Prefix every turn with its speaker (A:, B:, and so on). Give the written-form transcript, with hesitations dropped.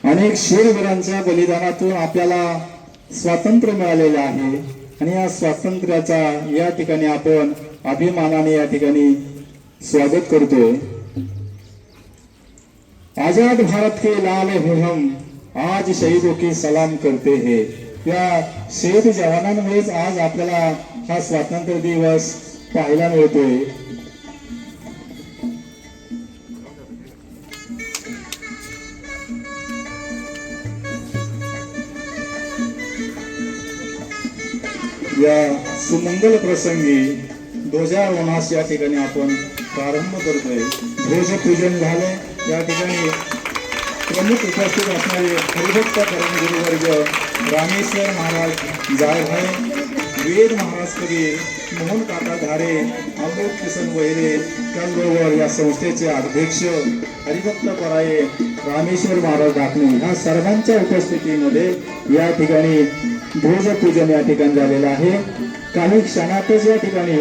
A: अनेक शूरवीरांच्या बलिदानातून आपल्याला स्वातंत्र्य मिळालेले आहे आणि या स्वातंत्र्याचा या ठिकाणी आपण अभिमानाने या ठिकाणी स्वागत करतोय। आजाद भारत के लाल हैं हम, आज शहीदों की सलाम करते हैं। या शहीद जवानांमुळेच आज आपल्याला हा स्वातंत्र्य दिवस पाहायला मिळतोय। या सुमंगल प्रसंगी ध्वजारोहणास या ठिकाणी आपण प्रारंभ करतोय। ध्वजपूजन झाले। या ठिकाणी प्रमुख उपस्थित असणारे हरिभक्त परमगुरुवर्ग रामेश्वर महाराज जायभाई, वेद महाराज कबीर, मोहन काका धारे, अमृत किसन वैरे, त्याचबरोबर या संस्थेचे अध्यक्ष हरिभक्त पराये रामेश्वर महाराज डाकणे ह्या सर्वांच्या उपस्थितीमध्ये या ठिकाणी ध्वजपूजन या ठिकाणी झालेलं आहे। काही क्षणातच या ठिकाणी